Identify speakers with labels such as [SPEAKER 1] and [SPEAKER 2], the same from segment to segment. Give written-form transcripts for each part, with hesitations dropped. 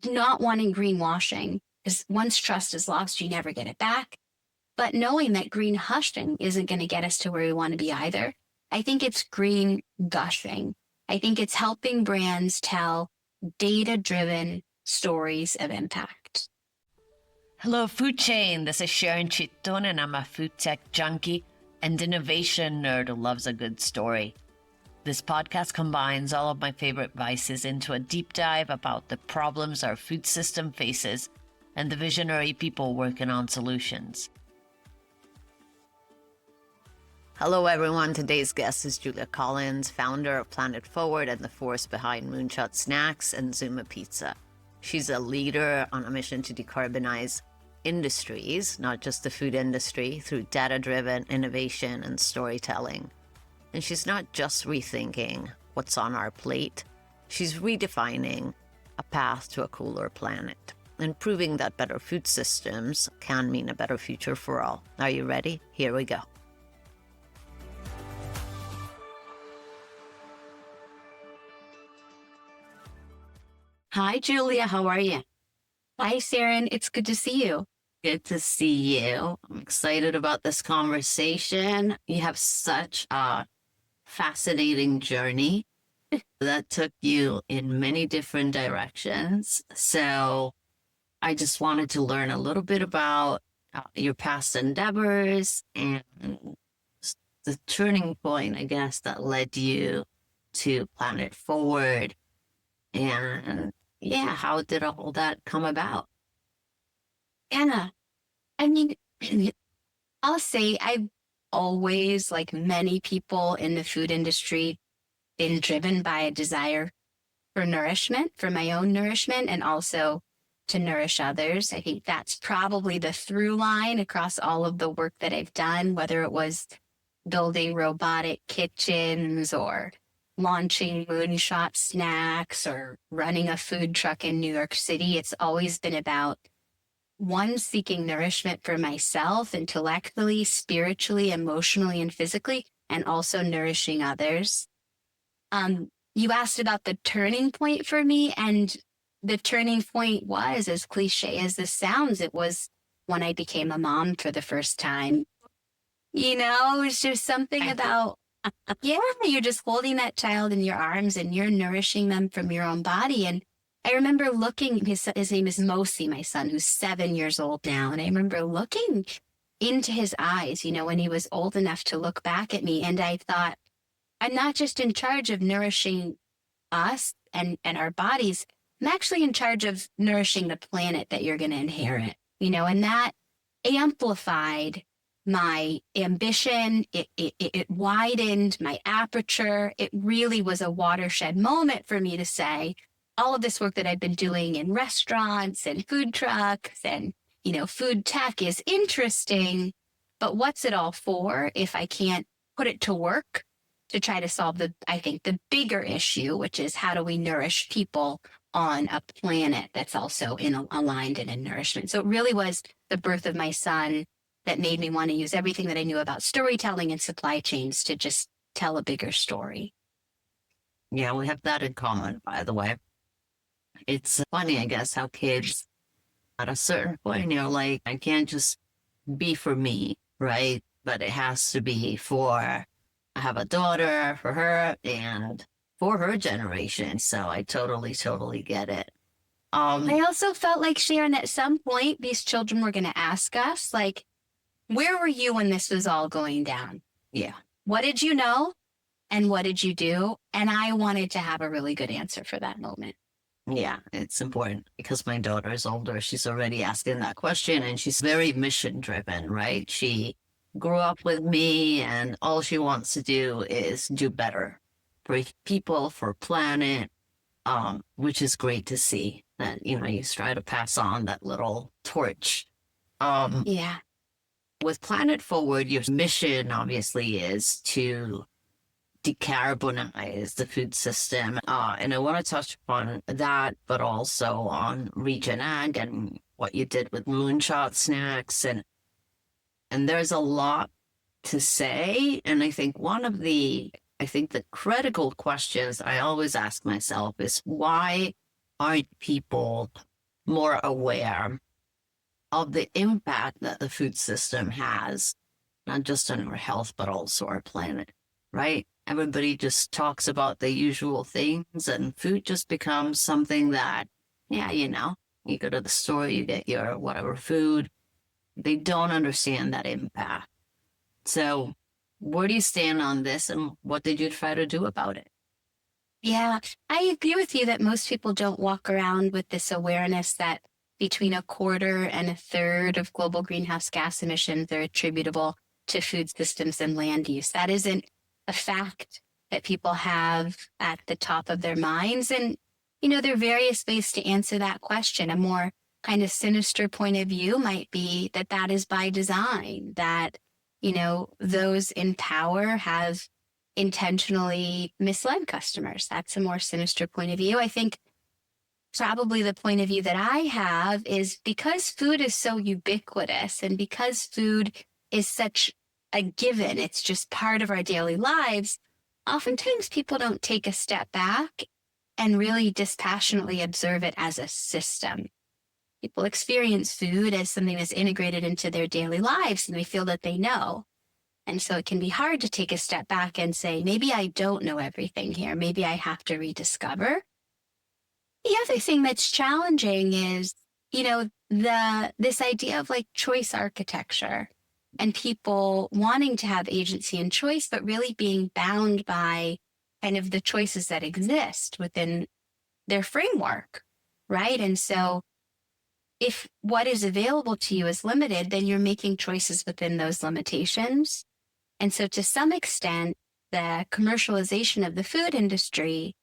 [SPEAKER 1] not wanting greenwashing, because once trust is lost, you never get it back. But knowing that green hushing isn't going to get us to where we want to be either. I think it's green gushing. I think it's helping brands tell data-driven stories of impact.
[SPEAKER 2] Hello, food chain. This is Sharon Cittone, and I'm a food tech junkie and innovation nerd who loves a good story. This podcast combines all of my favorite vices into a deep dive about the problems our food system faces and the visionary people working on solutions. Hello, everyone. Today's guest is Julia Collins, founder of PlanetFWD and the force behind Moonshot Snacks and Zume Pizza. She's a leader on a mission to decarbonize industries, not just the food industry, through data-driven innovation and storytelling. And she's not just rethinking what's on our plate, she's redefining a path to a cooler planet and proving that better food systems can mean a better future for all. Are you ready? Here we go.
[SPEAKER 1] Hi, Julia. How are you? Hi, Sharon. It's good to see you.
[SPEAKER 3] Good to see you. I'm excited about this conversation. You have such a fascinating journey that took you in many different directions. So I just wanted to learn a little bit about your past endeavors and the turning point, I guess, that led you to PlanetFWD. And yeah, how did all that come about?
[SPEAKER 1] Anna, I mean, I'll say I've always, like many people in the food industry, been driven by a desire for nourishment, for my own nourishment, and also to nourish others. I think that's probably the through line across all of the work that I've done, whether it was building robotic kitchens or launching Moonshot Snacks or running a food truck in New York City. It's always been about, one, seeking nourishment for myself, intellectually, spiritually, emotionally, and physically, and also nourishing others. You asked about the turning point for me, and the turning point was, as cliche as this sounds, it was when I became a mom for the first time. You know, it was just something about, yeah, you're just holding that child in your arms and you're nourishing them from your own body. And I remember looking, his name is Mosi, my son, who's 7 years old now. And I remember looking into his eyes, you know, when he was old enough to look back at me. And I thought, I'm not just in charge of nourishing us and our bodies. I'm actually in charge of nourishing the planet that you're going to inherit, you know, and that amplified my ambition. It widened my aperture. It really was a watershed moment for me to say, all of this work that I've been doing in restaurants and food trucks and, you know, food tech is interesting, but what's it all for if I can't put it to work to try to solve I think the bigger issue, which is how do we nourish people on a planet that's also aligned and in nourishment. So it really was the birth of my son that made me want to use everything that I knew about storytelling and supply chains to just tell a bigger story.
[SPEAKER 3] Yeah, we have that in common, by the way. It's funny, I guess, how kids at a certain point, you're like, I can't just be for me, right? But it has to be I have a daughter, for her and for her generation. So I totally get it.
[SPEAKER 1] I also felt like, Sharon, at some point, these children were going to ask us, like, where were you when this was all going down?
[SPEAKER 3] Yeah.
[SPEAKER 1] What did you know? And what did you do? And I wanted to have a really good answer for that moment.
[SPEAKER 3] Yeah, it's important because my daughter is older. She's already asking that question and she's very mission driven, right? She grew up with me and all she wants to do is do better for people, for planet, which is great to see that, you know, you try to pass on that little torch.
[SPEAKER 1] Yeah.
[SPEAKER 3] With PlanetFWD, your mission obviously is to decarbonize the food system. And I want to touch upon that, but also on Regenerative and what you did with Moonshot Snacks. And there's a lot to say. And I think the critical questions I always ask myself is, why aren't people more aware of the impact that the food system has, not just on our health, but also our planet, right? Everybody just talks about the usual things, and food just becomes something that, yeah, you go to the store, you get your whatever food. They don't understand that impact. So where do you stand on this, and what did you try to do about it?
[SPEAKER 1] Yeah, I agree with you that most people don't walk around with this awareness that between a quarter and a third of global greenhouse gas emissions are attributable to food systems and land use. That isn't a fact that people have at the top of their minds. And, there are various ways to answer that question. A more kind of sinister point of view might be that that is by design, that, those in power have intentionally misled customers. That's a more sinister point of view. I think probably the point of view that I have is because food is so ubiquitous and because food is such a given, it's just part of our daily lives, oftentimes people don't take a step back and really dispassionately observe it as a system. People experience food as something that's integrated into their daily lives, and they feel that they know. And so it can be hard to take a step back and say, maybe I don't know everything here. Maybe I have to rediscover. The other thing that's challenging is, this idea of like choice architecture and people wanting to have agency and choice, but really being bound by kind of the choices that exist within their framework, right? And so if what is available to you is limited, then you're making choices within those limitations. And so to some extent, the commercialization of the food industry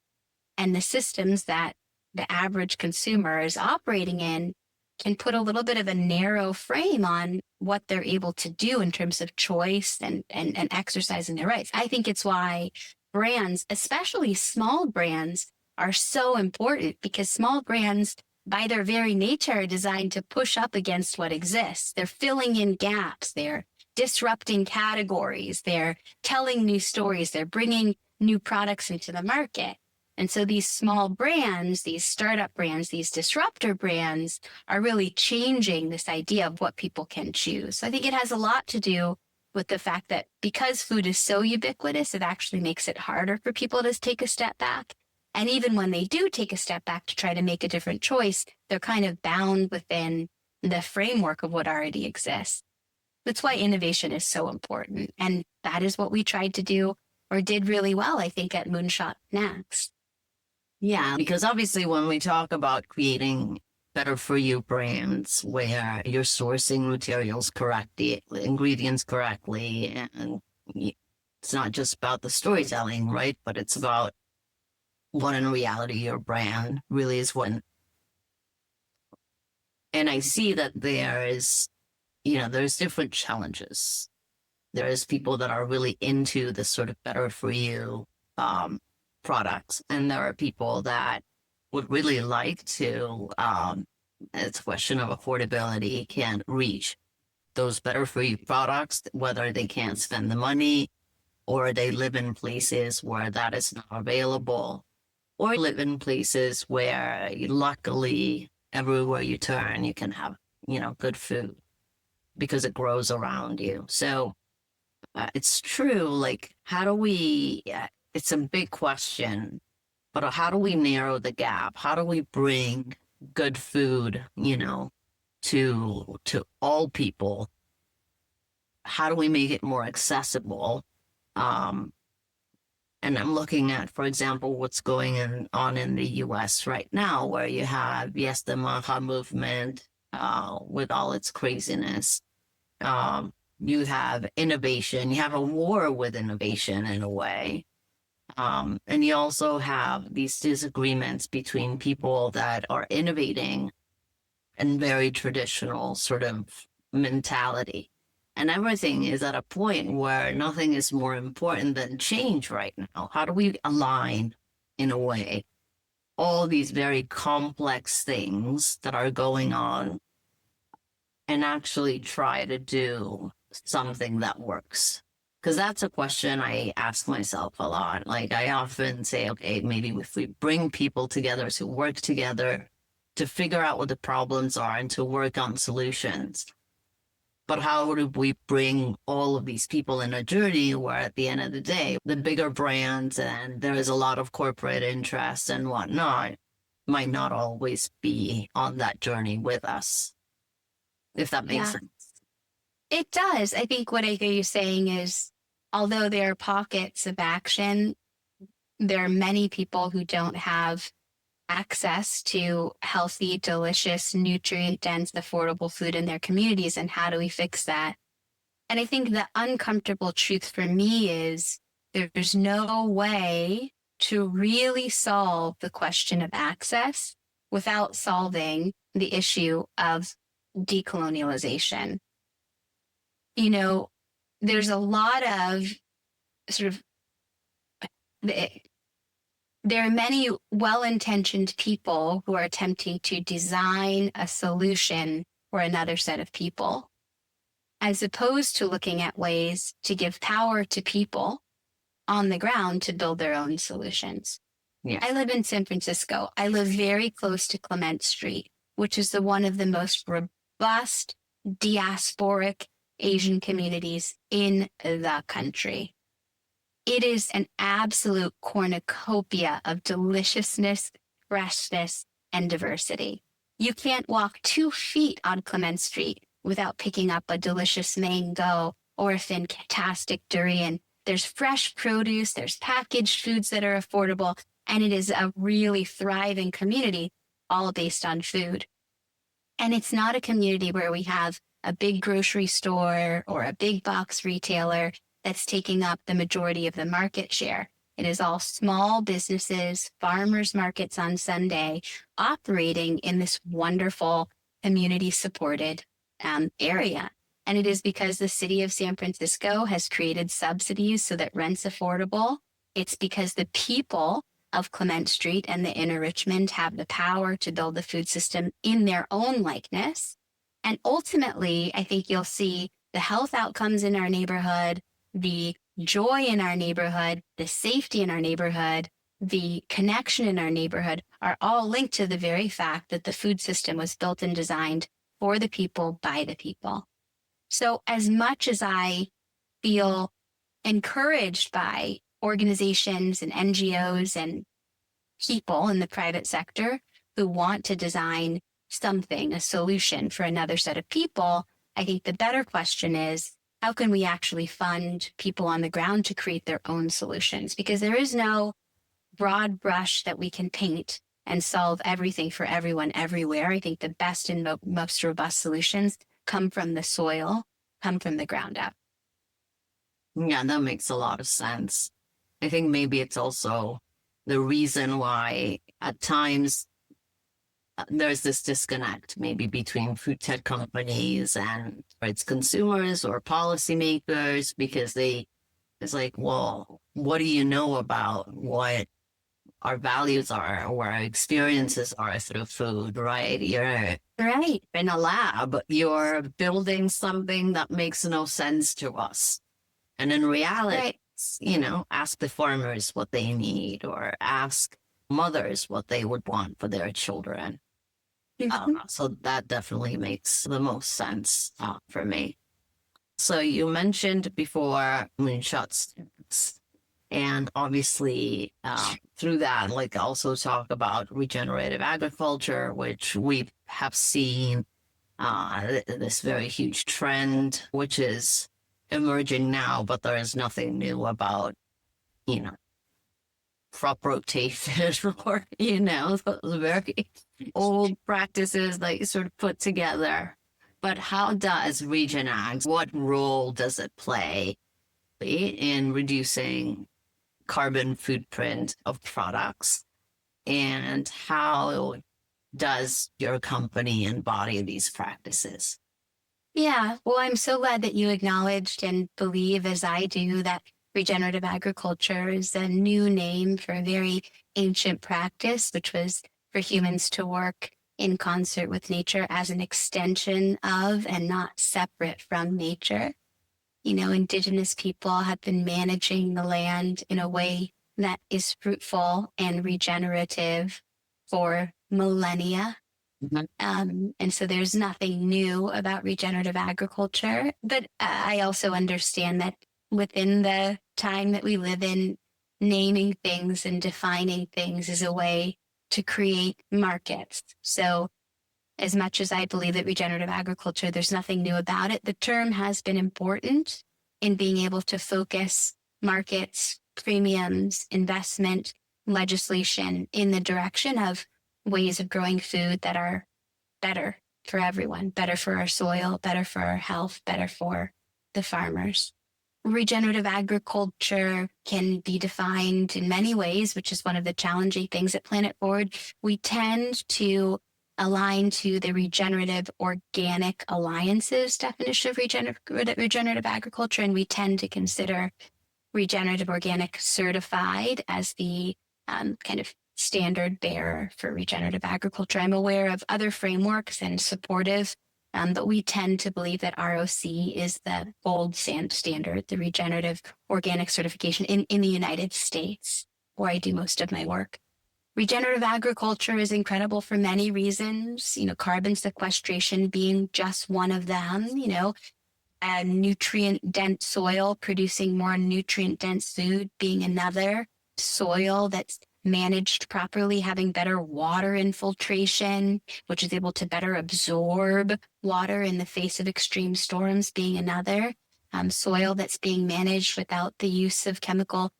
[SPEAKER 1] and the systems that the average consumer is operating in can put a little bit of a narrow frame on what they're able to do in terms of choice and exercising their rights. I think it's why brands, especially small brands, are so important, because small brands, by their very nature, are designed to push up against what exists. They're filling in gaps. They're disrupting categories. They're telling new stories. They're bringing new products into the market. And so these small brands, these startup brands, these disruptor brands are really changing this idea of what people can choose. So I think it has a lot to do with the fact that because food is so ubiquitous, it actually makes it harder for people to take a step back. And even when they do take a step back to try to make a different choice, they're kind of bound within the framework of what already exists. That's why innovation is so important. And that is what we tried to do, or did really well, I think, at Moonshot Snacks.
[SPEAKER 3] Yeah, because obviously when we talk about creating better for you brands where you're sourcing materials correctly, ingredients correctly, and it's not just about the storytelling, right? But it's about what in reality your brand really is what. And I see that there's different challenges. There's people that are really into this sort of better for you products, and there are people that would really like to, it's a question of affordability, can't reach those better for you products, whether they can't spend the money or they live in places where that is not available, or live in places where luckily everywhere you turn, you can have, good food because it grows around you. So it's true. Like, how do we, it's a big question, but how do we narrow the gap? How do we bring good food, to all people? How do we make it more accessible? And I'm looking at, for example, what's going on in the US right now, where you have, yes, the MAHA movement with all its craziness. You have innovation. You have a war with innovation in a way. And you also have these disagreements between people that are innovating and very traditional sort of mentality. And everything is at a point where nothing is more important than change right now. How do we align, in a way, all these very complex things that are going on and actually try to do something that works? Because that's a question I ask myself a lot. Like, I often say, okay, maybe if we bring people together to work together to figure out what the problems are and to work on solutions. But how do we bring all of these people in a journey where at the end of the day, the bigger brands and there is a lot of corporate interest and whatnot might not always be on that journey with us, if that makes sense.
[SPEAKER 1] It does. I think what I hear you saying is, although there are pockets of action, there are many people who don't have access to healthy, delicious, nutrient-dense, affordable food in their communities. And how do we fix that? And I think the uncomfortable truth for me is there's no way to really solve the question of access without solving the issue of decolonialization. You know, there's a lot of sort of, there are many well-intentioned people who are attempting to design a solution for another set of people, as opposed to looking at ways to give power to people on the ground to build their own solutions.
[SPEAKER 3] Yes.
[SPEAKER 1] I live in San Francisco. I live very close to Clement Street, which is one of the most robust diasporic Asian communities in the country. It is an absolute cornucopia of deliciousness, freshness, and diversity. You can't walk 2 feet on Clement Street without picking up a delicious mango or a fantastic durian. There's fresh produce, there's packaged foods that are affordable, and it is a really thriving community, all based on food. And it's not a community where we have a big grocery store or a big box retailer that's taking up the majority of the market share. It is all small businesses, farmers markets on Sunday, operating in this wonderful community-supported area. And it is because the city of San Francisco has created subsidies so that rent's affordable. It's because the people of Clement Street and the inner Richmond have the power to build the food system in their own likeness. And ultimately, I think you'll see the health outcomes in our neighborhood, the joy in our neighborhood, the safety in our neighborhood, the connection in our neighborhood are all linked to the very fact that the food system was built and designed for the people, by the people. So as much as I feel encouraged by organizations and NGOs and people in the private sector who want to design something, a solution for another set of people, I think the better question is, how can we actually fund people on the ground to create their own solutions? Because there is no broad brush that we can paint and solve everything for everyone everywhere. I think the best and most robust solutions come from the soil, come from the ground up.
[SPEAKER 3] Yeah, that makes a lot of sense. I think maybe it's also the reason why at times there's this disconnect maybe between food tech companies and its consumers or policymakers, because it's like, well, what do you know about what our values are or what our experiences are through food, right? You're
[SPEAKER 1] Right.
[SPEAKER 3] in a lab, you're building something that makes no sense to us. And in reality,
[SPEAKER 1] Right.
[SPEAKER 3] Ask the farmers what they need or ask mothers what they would want for their children. So that definitely makes the most sense for me. So you mentioned before Moonshot students, and obviously through that, like also talk about regenerative agriculture, which we have seen this very huge trend, which is emerging now, but there is nothing new about, crop rotation or, very old practices that you sort of put together. But how does Regen Ag, what role does it play in reducing carbon footprint of products? And how does your company embody these practices?
[SPEAKER 1] Yeah, well, I'm so glad that you acknowledged and believe, as I do, that regenerative agriculture is a new name for a very ancient practice, which was for humans to work in concert with nature as an extension of and not separate from nature. Indigenous people have been managing the land in a way that is fruitful and regenerative for millennia. And so there's nothing new about regenerative agriculture. But I also understand that within the time that we live in, naming things and defining things is a way to create markets. So as much as I believe that regenerative agriculture, there's nothing new about it, the term has been important in being able to focus markets, premiums, investment, legislation in the direction of ways of growing food that are better for everyone, better for our soil, better for our health, better for the farmers. Regenerative agriculture can be defined in many ways, which is one of the challenging things at PlanetFWD. We tend to align to the Regenerative Organic Alliance's definition of regenerative agriculture, and we tend to consider Regenerative Organic Certified as the kind of standard bearer for regenerative agriculture. I'm aware of other frameworks and supportive, but we tend to believe that ROC is the gold standard, the Regenerative Organic Certification in the United States, where I do most of my work. Regenerative agriculture is incredible for many reasons, carbon sequestration being just one of them, a nutrient-dense soil producing more nutrient-dense food being another, soil that's managed properly, having better water infiltration, which is able to better absorb water in the face of extreme storms being another, soil that's being managed without the use of chemical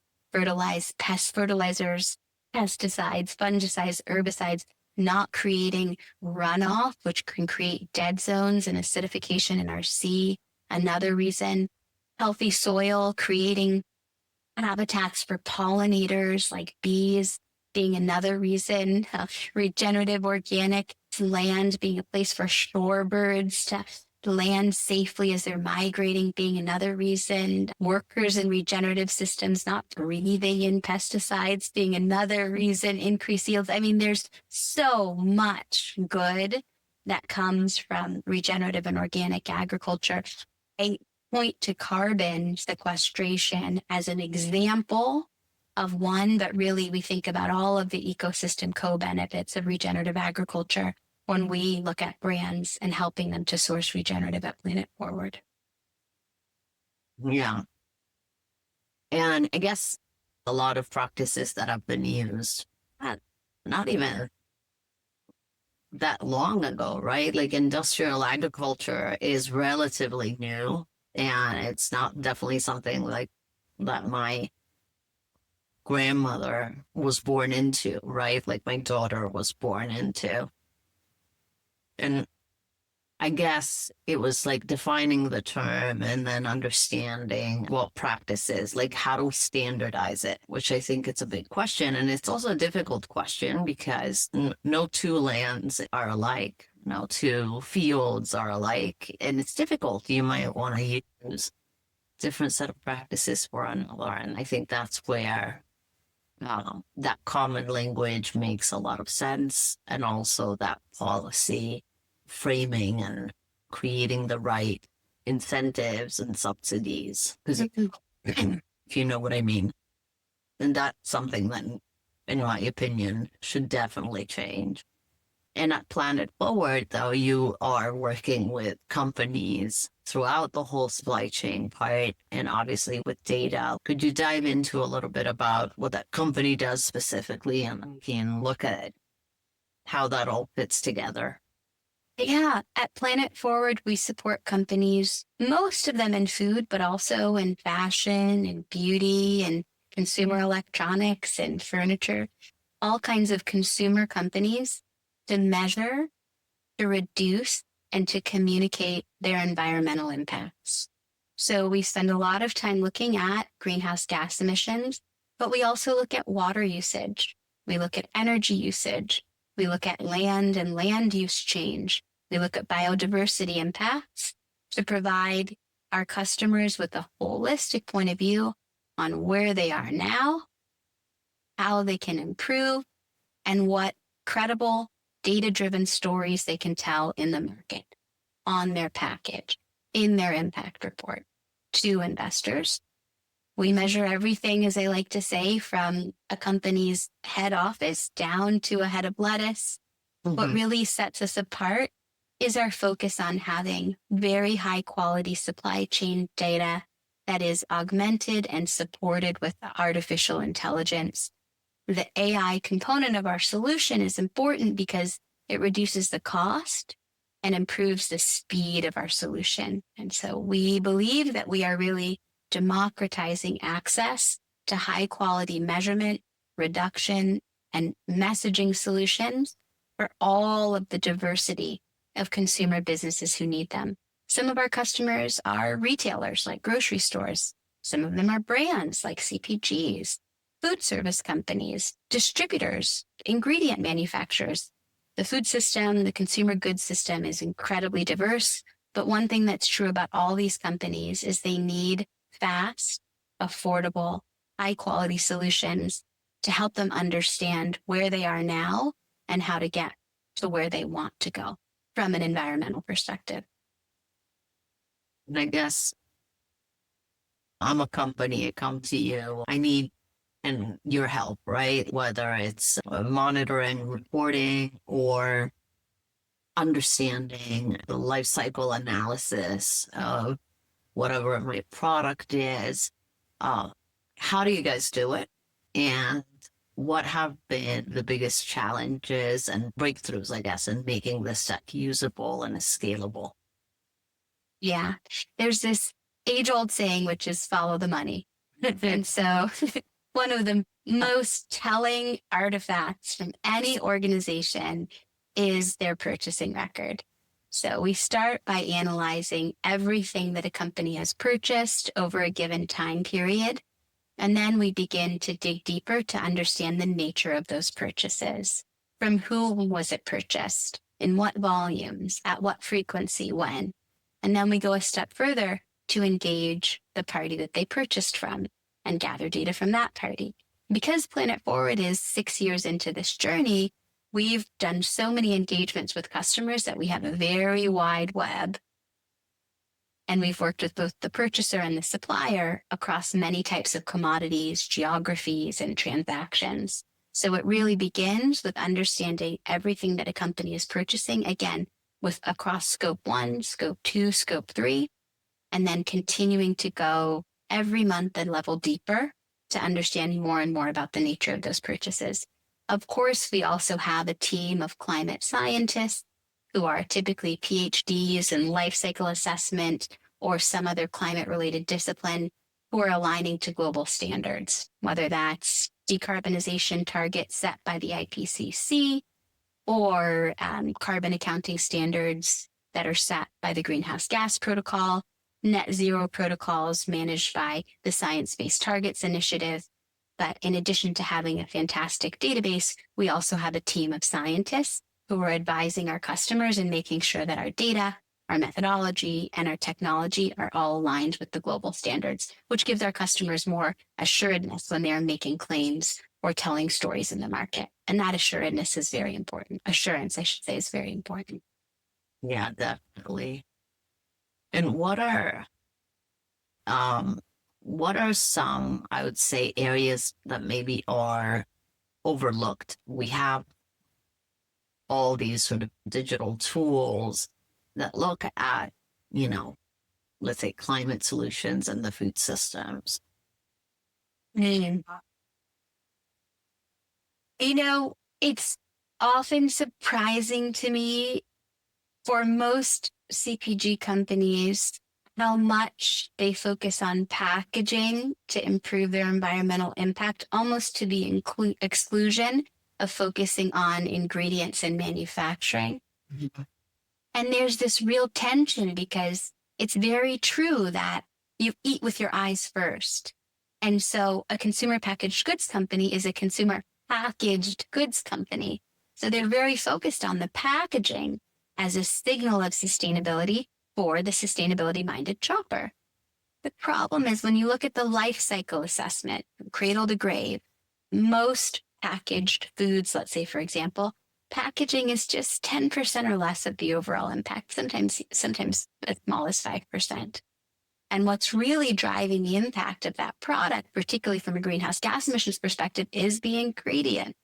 [SPEAKER 1] pest fertilizers, pesticides, fungicides, herbicides, not creating runoff, which can create dead zones and acidification in our sea. Another reason, healthy soil, creating habitats for pollinators like bees being another reason, regenerative organic land being a place for shorebirds to land safely as they're migrating being another reason, workers in regenerative systems not breathing in pesticides being another reason, increased yields. I mean, there's so much good that comes from regenerative and organic agriculture. I point to carbon sequestration as an example of one, but really we think about all of the ecosystem co-benefits of regenerative agriculture when we look at brands and helping them to source regenerative at PlanetFWD.
[SPEAKER 3] Yeah. And I guess a lot of practices that have been used, not even that long ago, right? Like industrial agriculture is relatively new, and it's not definitely something like that my grandmother was born into, right? Like my daughter was born into. And I guess it was like defining the term and then understanding what practice is, like how do we standardize it, which I think it's a big question. And it's also a difficult question because no two lands are alike, no two fields are alike. And it's difficult. You might want to use different set of practices for another. And I think that's where that common language makes a lot of sense. And also that policy framing and creating the right incentives and subsidies, because if you know what I mean. And that's something that, in my opinion, should definitely change. And at PlanetFWD, though, you are working with companies throughout the whole supply chain part, and obviously with data. Could you dive into a little bit about what that company does specifically, and we can look at how that all fits together?
[SPEAKER 1] Yeah, at PlanetFWD, we support companies, most of them in food, but also in fashion and beauty and consumer electronics and furniture, all kinds of consumer companies to measure, to reduce, and to communicate their environmental impacts. So we spend a lot of time looking at greenhouse gas emissions, but we also look at water usage. We look at energy usage. We look at land and land use change. We look at biodiversity impacts to provide our customers with a holistic point of view on where they are now, how they can improve, and what credible, data-driven stories they can tell in the market, on their package, in their impact report to investors. We measure everything, as I like to say, from a company's head office down to a head of lettuce, What really sets us apart is our focus on having very high quality supply chain data that is augmented and supported with artificial intelligence. The AI component of our solution is important because it reduces the cost and improves the speed of our solution. And so we believe that we are really democratizing access to high quality measurement, reduction, and messaging solutions for all of the diversity of consumer businesses who need them. Some of our customers are retailers like grocery stores. Some of them are brands like CPGs, food service companies, distributors, ingredient manufacturers. The food system, the consumer goods system is incredibly diverse. But one thing that's true about all these companies is they need fast, affordable, high quality solutions to help them understand where they are now and how to get to where they want to go from an environmental perspective.
[SPEAKER 3] And I guess I'm a company, I come to you, I need your help, right? Whether it's monitoring, reporting, or understanding the life cycle analysis of whatever my product is. How do you guys do it? And what have been the biggest challenges and breakthroughs, I guess, in making this tech usable and scalable?
[SPEAKER 1] Yeah, there's this age-old saying, which is follow the money. And so one of the most telling artifacts from any organization is their purchasing record. So we start by analyzing everything that a company has purchased over a given time period. And then we begin to dig deeper to understand the nature of those purchases. From whom was it purchased? In what volumes? At what frequency? When? And then we go a step further to engage the party that they purchased from and gather data from that party. Because PlanetFWD is 6 years into this journey, we've done so many engagements with customers that we have a very wide web. And we've worked with both the purchaser and the supplier across many types of commodities, geographies, and transactions. So it really begins with understanding everything that a company is purchasing, again, with across scope 1, scope 2, scope 3, and then continuing to go every month a level deeper to understand more and more about the nature of those purchases. Of course, we also have a team of climate scientists who are typically PhDs in life cycle assessment or some other climate-related discipline who are aligning to global standards, whether that's decarbonization targets set by the IPCC or carbon accounting standards that are set by the Greenhouse Gas Protocol, net zero protocols managed by the Science Based Targets Initiative. But in addition to having a fantastic database, we also have a team of scientists who are advising our customers and making sure that our data, our methodology, and our technology are all aligned with the global standards, which gives our customers more assuredness when they are making claims or telling stories in the market. And that assuredness is very important. Assurance, I should say, is very important.
[SPEAKER 3] Yeah, definitely. And what are some, I would say, areas that maybe are overlooked? We have all these sort of digital tools that look at, let's say climate solutions and the food systems.
[SPEAKER 1] It's often surprising to me for most CPG companies how much they focus on packaging to improve their environmental impact, almost to the exclusion of focusing on ingredients and manufacturing.
[SPEAKER 3] Mm-hmm.
[SPEAKER 1] And there's this real tension because it's very true that you eat with your eyes first. And so a consumer packaged goods company is a consumer packaged goods company. So they're very focused on the packaging as a signal of sustainability for the sustainability-minded shopper. The problem is when you look at the life cycle assessment, from cradle to grave, most packaged foods, let's say, for example, packaging is just 10% or less of the overall impact, sometimes as small as 5%. And what's really driving the impact of that product, particularly from a greenhouse gas emissions perspective, is the ingredient.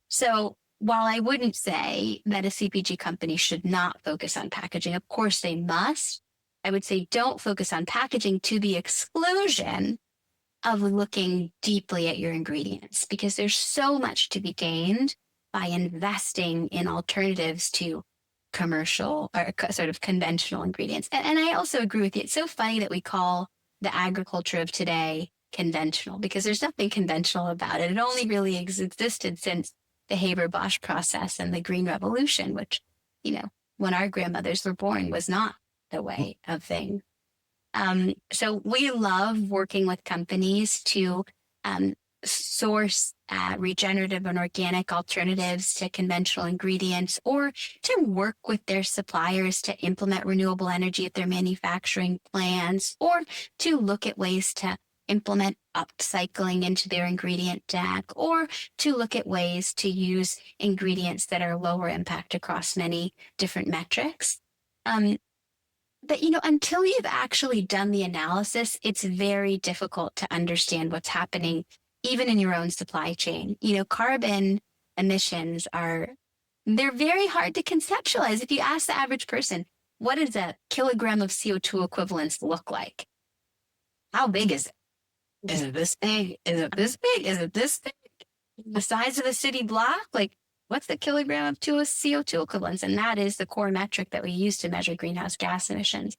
[SPEAKER 1] So while I wouldn't say that a CPG company should not focus on packaging, of course they must, I would say don't focus on packaging to the exclusion of looking deeply at your ingredients, because there's so much to be gained by investing in alternatives to commercial or sort of conventional ingredients. And I also agree with you. It's so funny that we call the agriculture of today conventional, because there's nothing conventional about it. It only really existed since the Haber-Bosch process and the Green Revolution, which, when our grandmothers were born, was not the way of things. So we love working with companies to source regenerative and organic alternatives to conventional ingredients, or to work with their suppliers to implement renewable energy at their manufacturing plants, or to look at ways to implement upcycling into their ingredient deck, or to look at ways to use ingredients that are lower impact across many different metrics. But, until you've actually done the analysis, it's very difficult to understand what's happening, even in your own supply chain. Carbon emissions they're very hard to conceptualize. If you ask the average person, what does a kilogram of CO2 equivalence look like? How big is it? Is it this big? Is it this big? Is it this big? The size of a city block? Like, what's the kilogram of CO2 equivalence? And that is the core metric that we use to measure greenhouse gas emissions.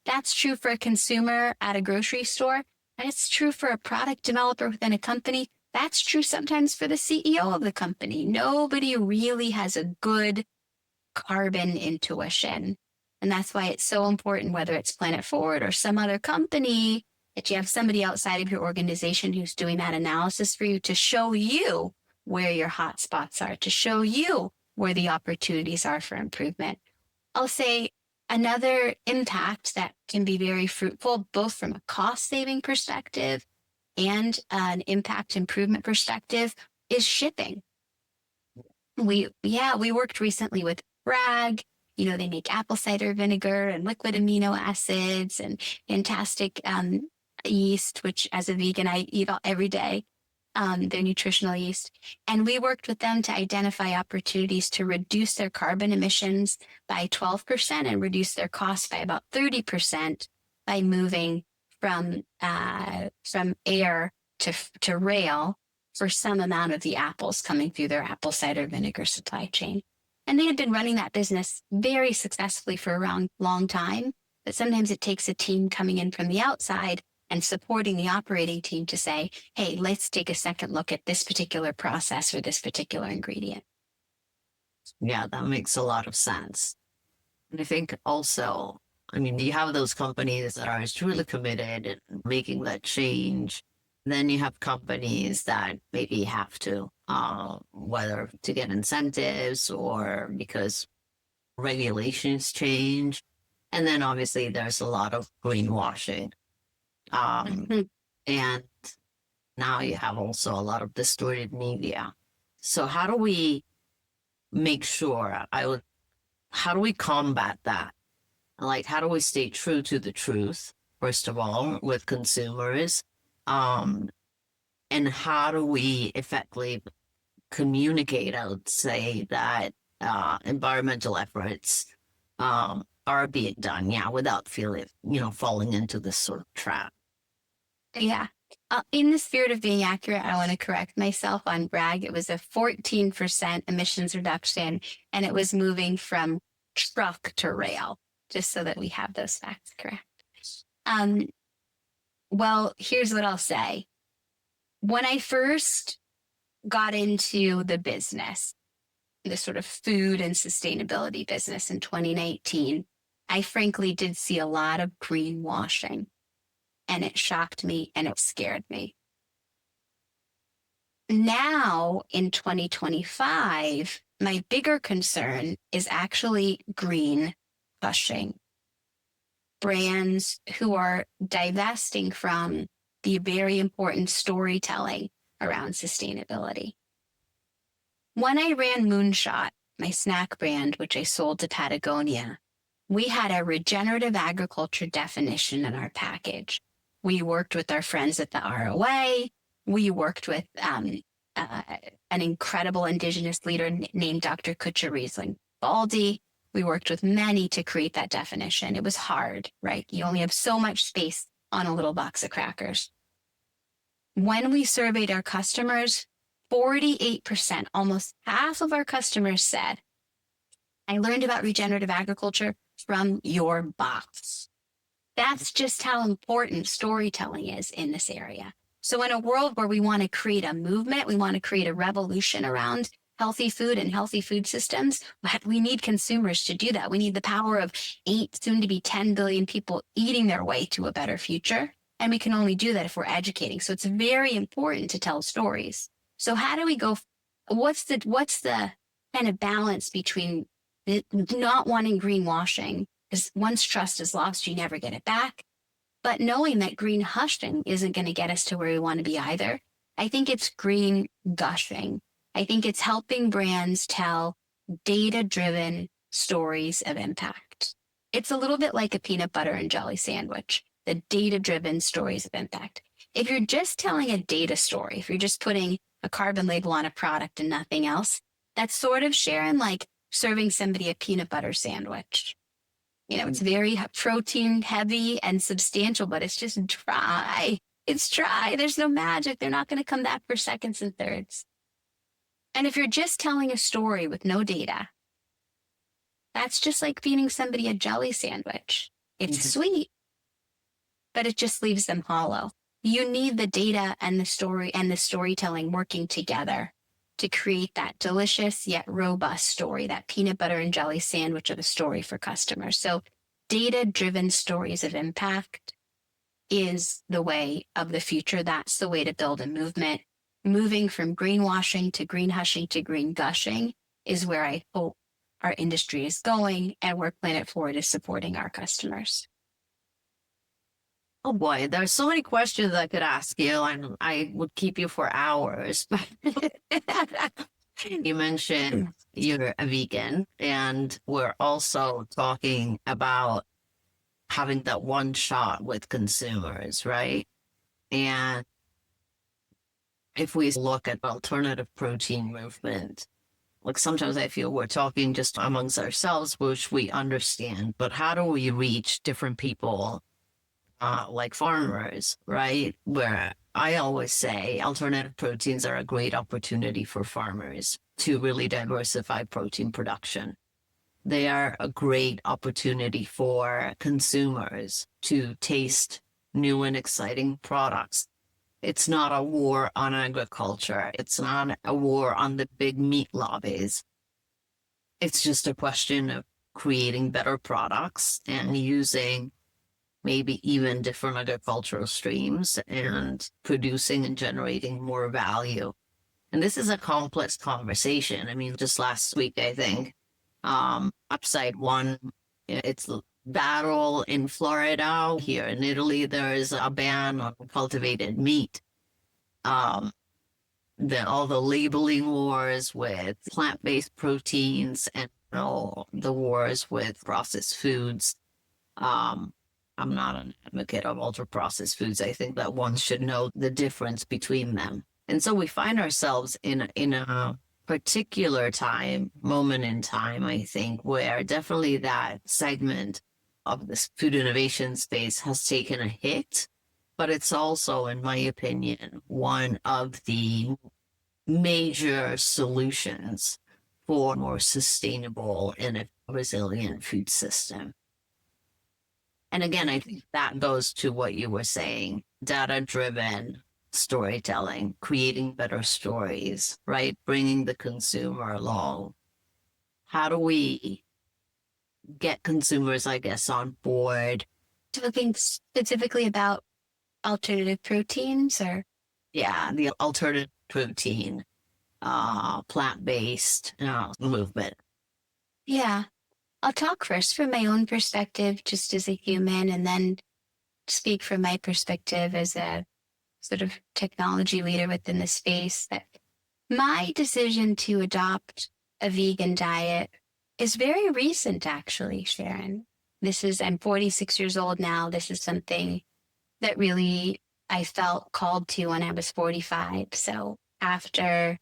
[SPEAKER 1] That's true for a consumer at a grocery store, and it's true for a product developer within a company. That's true sometimes for the CEO of the company. Nobody really has a good carbon intuition. And that's why it's so important, whether it's PlanetFWD or some other company, that you have somebody outside of your organization who's doing that analysis for you to show you where your hot spots are, to show you where the opportunities are for improvement. I'll say another impact that can be very fruitful, both from a cost-saving perspective and an impact improvement perspective, is shipping. We worked recently with Bragg. They make apple cider vinegar and liquid amino acids and fantastic yeast, which as a vegan, I eat every day. Their nutritional yeast. And we worked with them to identify opportunities to reduce their carbon emissions by 12% and reduce their costs by about 30% by moving from air to rail for some amount of the apples coming through their apple cider vinegar supply chain. And they had been running that business very successfully for a long time, but sometimes it takes a team coming in from the outside and supporting the operating team to say, hey, let's take a second look at this particular process or this particular ingredient.
[SPEAKER 3] Yeah, that makes a lot of sense. And I think also, you have those companies that are truly committed in making that change. Then you have companies that maybe have to, whether to get incentives or because regulations change. And then obviously there's a lot of greenwashing. And now you have also a lot of distorted media. So how do we make sure, how do we combat that? Like, how do we stay true to the truth, first of all, with consumers? And how do we effectively communicate, I would say, that environmental efforts are being done, without falling into this sort of trap?
[SPEAKER 1] Yeah. In the spirit of being accurate, I want to correct myself on Bragg. It was a 14% emissions reduction, and it was moving from truck to rail, just so that we have those facts correct. Well, here's what I'll say. When I first got into the business, the sort of food and sustainability business in 2019, I frankly did see a lot of greenwashing. And it shocked me and it scared me. Now in 2025, my bigger concern is actually green Gushing. Brands who are divesting from the very important storytelling around sustainability. When I ran Moonshot, my snack brand, which I sold to Patagonia, we had a regenerative agriculture definition in our package. We worked with our friends at the ROA. We worked with an incredible indigenous leader named Dr. Kutcher Riesling Baldy. We worked with many to create that definition. It was hard, right? You only have so much space on a little box of crackers. When we surveyed our customers, 48%, almost half of our customers said, I learned about regenerative agriculture from your box. That's just how important storytelling is in this area. So in a world where we want to create a movement, we want to create a revolution around healthy food and healthy food systems, we need consumers to do that. We need the power of 8, soon to be 10 billion people eating their way to a better future. And we can only do that if we're educating. So it's very important to tell stories. So how do we go? What's the kind of balance between not wanting greenwashing? Because once trust is lost, you never get it back. But knowing that green hushing isn't going to get us to where we want to be either. I think it's green gushing. I think it's helping brands tell data-driven stories of impact. It's a little bit like a peanut butter and jelly sandwich, the data-driven stories of impact. If you're just telling a data story, if you're just putting a carbon label on a product and nothing else, that's sort of, Sharon, like serving somebody a peanut butter sandwich. You know, it's very protein heavy and substantial, but it's just dry. It's dry. There's no magic. They're not going to come back for seconds and thirds. And if you're just telling a story with no data, that's just like feeding somebody a jelly sandwich. It's sweet, but it just leaves them hollow. You need the data and the story and the storytelling working together to create that delicious yet robust story, that peanut butter and jelly sandwich of a story for customers. So data-driven stories of impact is the way of the future. That's the way to build a movement. Moving from greenwashing to green hushing to green gushing is where I hope our industry is going and where PlanetFWD is supporting our customers.
[SPEAKER 3] Oh boy, there's so many questions I could ask you, and I would keep you for hours. You mentioned you're a vegan, and we're also talking about having that one shot with consumers, right? And if we look at alternative protein movement, like sometimes I feel we're talking just amongst ourselves, which we understand, but how do we reach different people? Like farmers, right? Where I always say alternative proteins are a great opportunity for farmers to really diversify protein production. They are a great opportunity for consumers to taste new and exciting products. It's not a war on agriculture. It's not a war on the big meat lobbies. It's just a question of creating better products and using maybe even different agricultural streams and producing and generating more value. And this is a complex conversation. I mean, just last week, I think, upside one, it's battle in Florida. Here in Italy, there is a ban on cultivated meat. All the labeling wars with plant-based proteins and the wars with processed foods. I'm not an advocate of ultra-processed foods. I think that one should know the difference between them. And so we find ourselves in a particular moment in time, I think, where definitely that segment of this food innovation space has taken a hit. But it's also, in my opinion, one of the major solutions for a more sustainable and a resilient food system. And again, I think that goes to what you were saying, data-driven storytelling, creating better stories, right? Bringing the consumer along. How do we get consumers, I guess, on board?
[SPEAKER 1] Talking specifically about alternative proteins or?
[SPEAKER 3] Yeah, the alternative protein, plant-based movement.
[SPEAKER 1] Yeah. I'll talk first from my own perspective, just as a human, and then speak from my perspective as a sort of technology leader within the space. That my decision to adopt a vegan diet is very recent, actually, Sharon. I'm 46 years old now. This is something that really I felt called to when I was 45. So after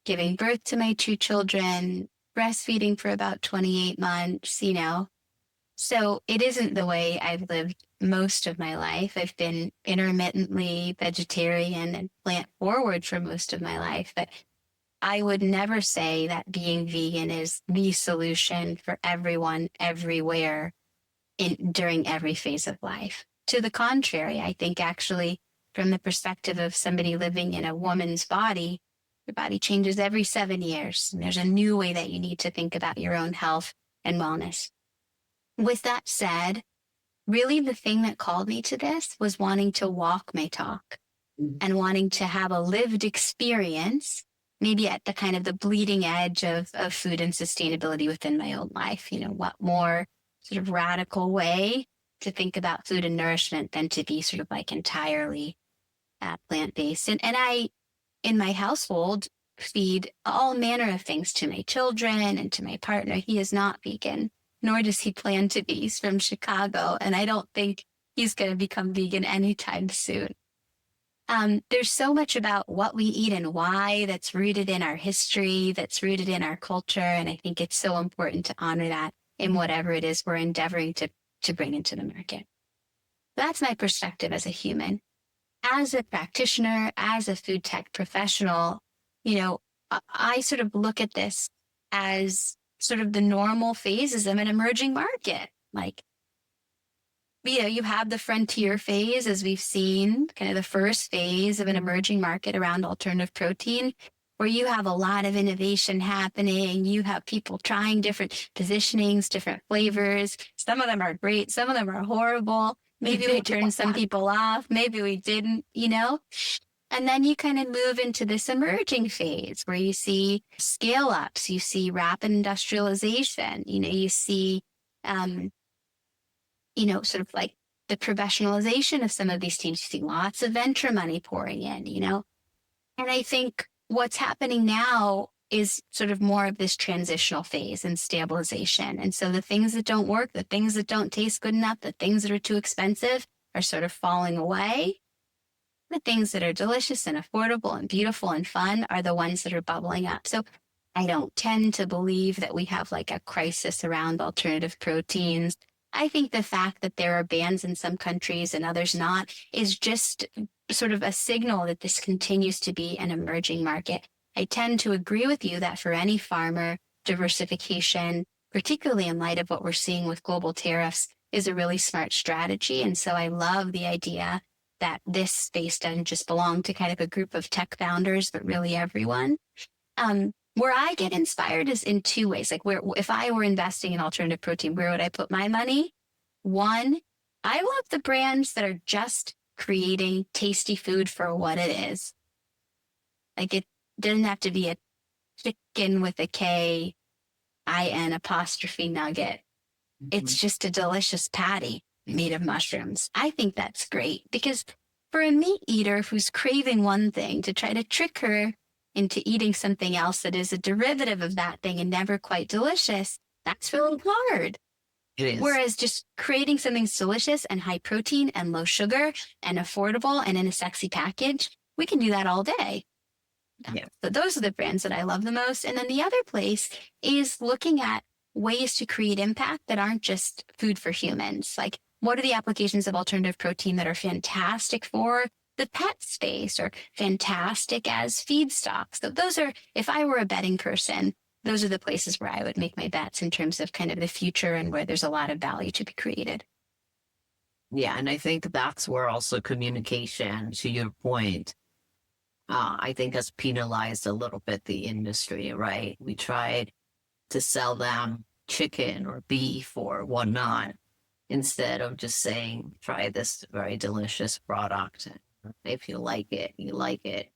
[SPEAKER 1] giving birth to my 2 children, breastfeeding for about 28 months, So it isn't the way I've lived most of my life. I've been intermittently vegetarian and plant forward for most of my life, but I would never say that being vegan is the solution for everyone everywhere during every phase of life. To the contrary, I think actually from the perspective of somebody living in a woman's body, your body changes every 7 years. And there's a new way that you need to think about your own health and wellness. With that said, really the thing that called me to this was wanting to walk my talk and wanting to have a lived experience, maybe at the kind of the bleeding edge of food and sustainability within my own life. What more sort of radical way to think about food and nourishment than to be sort of like entirely plant-based. And I, in my household, feed all manner of things to my children and to my partner. He is not vegan, nor does he plan to be. He's from Chicago, and I don't think he's going to become vegan anytime soon. There's so much about what we eat and why that's rooted in our history, that's rooted in our culture. And I think it's so important to honor that in whatever it is we're endeavoring to bring into the market. That's my perspective as a human. As a practitioner, as a food tech professional, I sort of look at this as sort of the normal phases of an emerging market. Like, you have the frontier phase, as we've seen, kind of the first phase of an emerging market around alternative protein, where you have a lot of innovation happening. You have people trying different positionings, different flavors. Some of them are great. Some of them are horrible. Maybe we turned some people off. Maybe we didn't, And then you kind of move into this emerging phase where you see scale ups, you see rapid industrialization, you see, sort of like the professionalization of some of these teams. You see lots of venture money pouring in, And I think what's happening now is sort of more of this transitional phase and stabilization. And so the things that don't work, the things that don't taste good enough, the things that are too expensive are sort of falling away. The things that are delicious and affordable and beautiful and fun are the ones that are bubbling up. So I don't tend to believe that we have like a crisis around alternative proteins. I think the fact that there are bans in some countries and others not is just sort of a signal that this continues to be an emerging market. I tend to agree with you that for any farmer, diversification, particularly in light of what we're seeing with global tariffs, is a really smart strategy. And so I love the idea that this space doesn't just belong to kind of a group of tech founders, but really everyone. Where I get inspired is in 2 ways. Like, if I were investing in alternative protein, where would I put my money? One, I love the brands that are just creating tasty food for what it is. Like, it doesn't have to be a chicken with a K-I-N apostrophe nugget. It's just a delicious patty made of mushrooms. I think that's great, because for a meat eater who's craving one thing, to try to trick her into eating something else that is a derivative of that thing and never quite delicious, that's really hard.
[SPEAKER 3] It is.
[SPEAKER 1] Whereas just creating something that's delicious and high protein and low sugar and affordable and in a sexy package, we can do that all day.
[SPEAKER 3] Yeah.
[SPEAKER 1] So those are the brands that I love the most. And then the other place is looking at ways to create impact that aren't just food for humans. Like, what are the applications of alternative protein that are fantastic for the pet space or fantastic as feedstocks? So those are, if I were a betting person, those are the places where I would make my bets in terms of kind of the future and where there's a lot of value to be created.
[SPEAKER 3] Yeah, and I think that's where also communication, to your point, I think has penalized a little bit the industry, right? We tried to sell them chicken or beef or whatnot, instead of just saying, try this very delicious product. If you like it, you like it.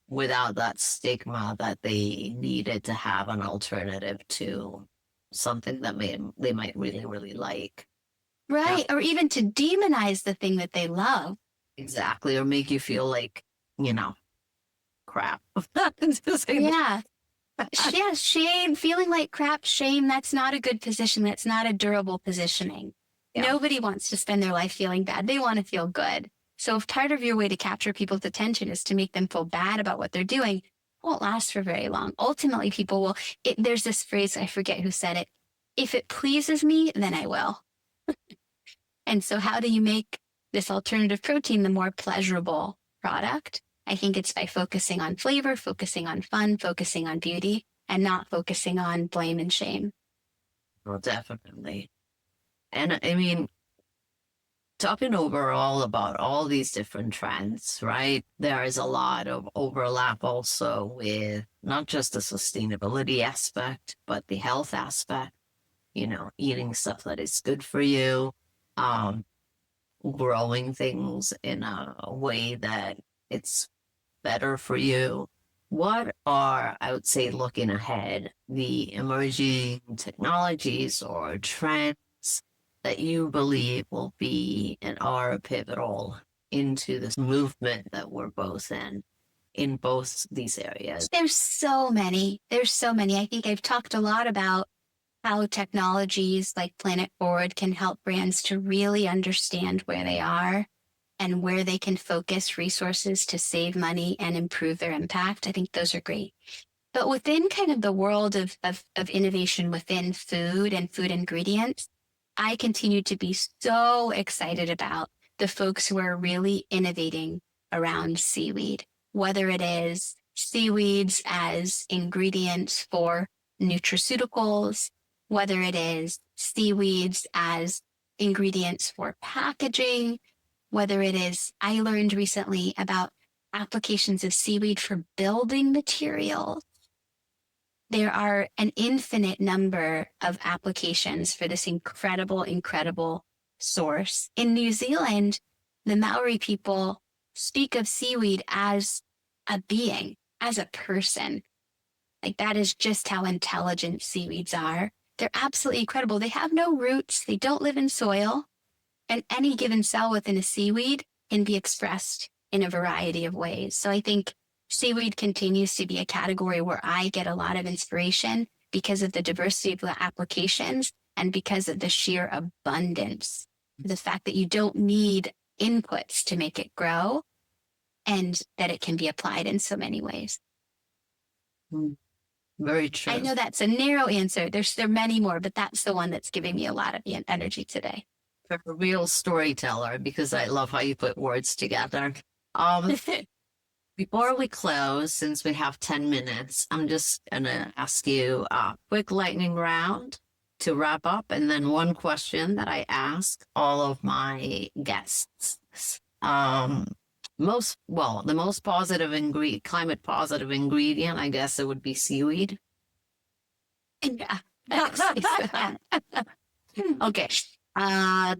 [SPEAKER 3] Without that stigma that they needed to have an alternative to something that they might really, really like.
[SPEAKER 1] Right.
[SPEAKER 3] Yeah.
[SPEAKER 1] Or even to demonize the thing that they love.
[SPEAKER 3] Exactly. Or make you feel like, crap.
[SPEAKER 1] Yeah. Yeah, shame, feeling like crap, shame, that's not a good position. That's not a durable positioning.
[SPEAKER 3] Yeah.
[SPEAKER 1] Nobody wants to spend their life feeling bad. They want to feel good. So if part of your way to capture people's attention is to make them feel bad about what they're doing, it won't last for very long. Ultimately, people will, there's this phrase, I forget who said it. If it pleases me, then I will. And so how do you make this alternative protein the more pleasurable product? I think it's by focusing on flavor, focusing on fun, focusing on beauty, and not focusing on blame and shame.
[SPEAKER 3] Well, definitely. And I mean, talking overall about all these different trends, right? There is a lot of overlap also with not just the sustainability aspect, but the health aspect, eating stuff that is good for you, growing things in a way that it's better for you. What are, I would say, looking ahead, the emerging technologies or trends that you believe will be and are pivotal into this movement that we're both in both these areas?
[SPEAKER 1] There's so many. I think I've talked a lot about how technologies like PlanetFWD can help brands to really understand where they are and where they can focus resources to save money and improve their impact. I think those are great. But within kind of the world of innovation within food and food ingredients, I continue to be so excited about the folks who are really innovating around seaweed, whether it is seaweeds as ingredients for nutraceuticals, whether it is seaweeds as ingredients for packaging, whether it is, I learned recently about applications of seaweed for building materials. There are an infinite number of applications for this incredible source. In New Zealand, the Maori people speak of seaweed as a being, as a person. Like that is just how intelligent seaweeds are. They're absolutely incredible. They have no roots. They don't live in soil. And any given cell within a seaweed can be expressed in a variety of ways. So I think seaweed continues to be a category where I get a lot of inspiration because of the diversity of the applications and because of the sheer abundance. The fact that you don't need inputs to make it grow and that it can be applied in so many ways.
[SPEAKER 3] Very true.
[SPEAKER 1] I know that's a narrow answer. There are many more, but that's the one that's giving me a lot of energy today.
[SPEAKER 3] A real storyteller, because I love how you put words together. Before we close, since we have 10 minutes, I'm just going to ask you a quick lightning round to wrap up, and then one question that I ask all of my guests. The most positive climate positive ingredient, I guess it would be seaweed.
[SPEAKER 1] Yeah.
[SPEAKER 3] Okay.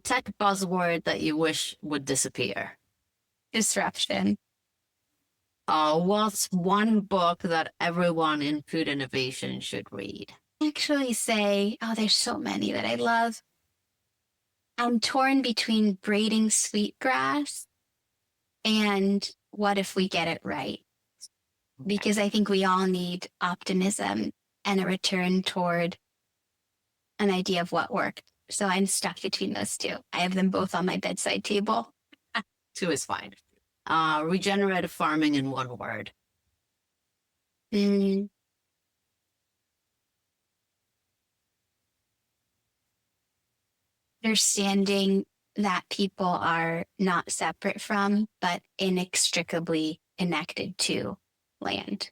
[SPEAKER 3] Tech buzzword that you wish would disappear.
[SPEAKER 1] Disruption.
[SPEAKER 3] What's one book that everyone in food innovation should read?
[SPEAKER 1] Actually say, there's so many that I love. I'm torn between Braiding Sweetgrass and What If We Get It Right? Because I think we all need optimism and a return toward an idea of what worked. So I'm stuck between those two. I have them both on my bedside table.
[SPEAKER 3] 2 is fine. Regenerative farming in one word.
[SPEAKER 1] Understanding that people are not separate from, but inextricably connected to land.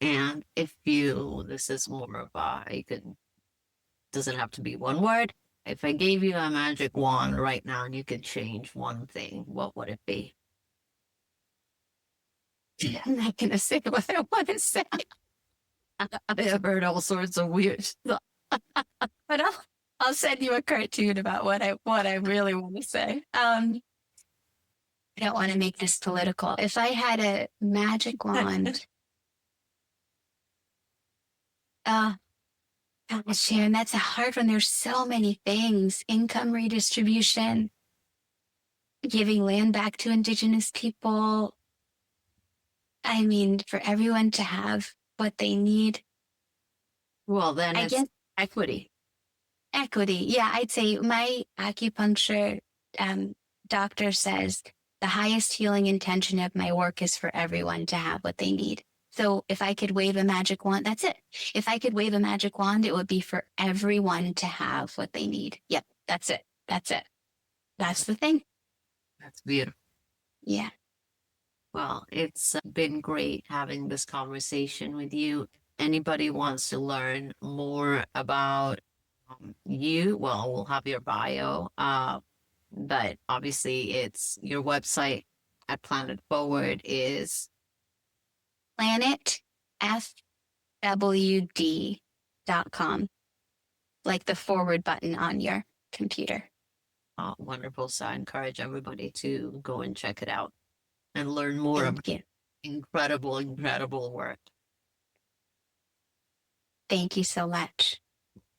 [SPEAKER 3] And this is more of doesn't have to be one word. If I gave you a magic wand right now and you could change one thing, what would it be?
[SPEAKER 1] I'm not going to say what I want to say.
[SPEAKER 3] I've heard all sorts of weird stuff.
[SPEAKER 1] But I'll send you a cartoon about what I really want to say. I don't want to make this political. If I had a magic wand, Sharon, that's a hard one. There's so many things. Income redistribution, giving land back to Indigenous people. I mean, for everyone to have what they need.
[SPEAKER 3] Well, then I guess equity.
[SPEAKER 1] Equity. Yeah, I'd say my acupuncture doctor says the highest healing intention of my work is for everyone to have what they need. So if I could wave a magic wand, that's it. If I could wave a magic wand, it would be for everyone to have what they need. Yep, that's it. That's it. That's the thing.
[SPEAKER 3] That's beautiful.
[SPEAKER 1] Yeah.
[SPEAKER 3] Well, it's been great having this conversation with you. Anybody wants to learn more about you, well, we'll have your bio. But obviously, it's your website at Planet Forward is
[SPEAKER 1] PlanetFWD.com, like the forward button on your computer.
[SPEAKER 3] wonderful. So I encourage everybody to go and check it out and learn more about
[SPEAKER 1] Thank you.
[SPEAKER 3] incredible work.
[SPEAKER 1] Thank you so much.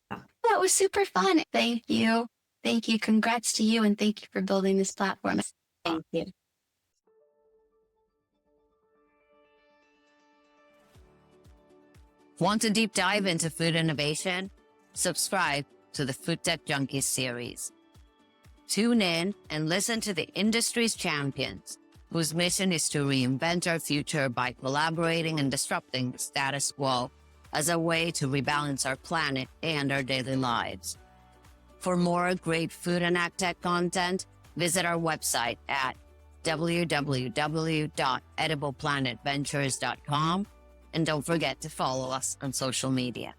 [SPEAKER 1] That was super fun. Thank you. Thank you. Congrats to you, and thank you for building this platform. Thank you.
[SPEAKER 2] Want to deep dive into food innovation? Subscribe to the Food Tech Junkies series. Tune in and listen to the industry's champions, whose mission is to reinvent our future by collaborating and disrupting the status quo as a way to rebalance our planet and our daily lives. For more great food and ag tech content, visit our website at www.edibleplanetVentures.com, and don't forget to follow us on social media.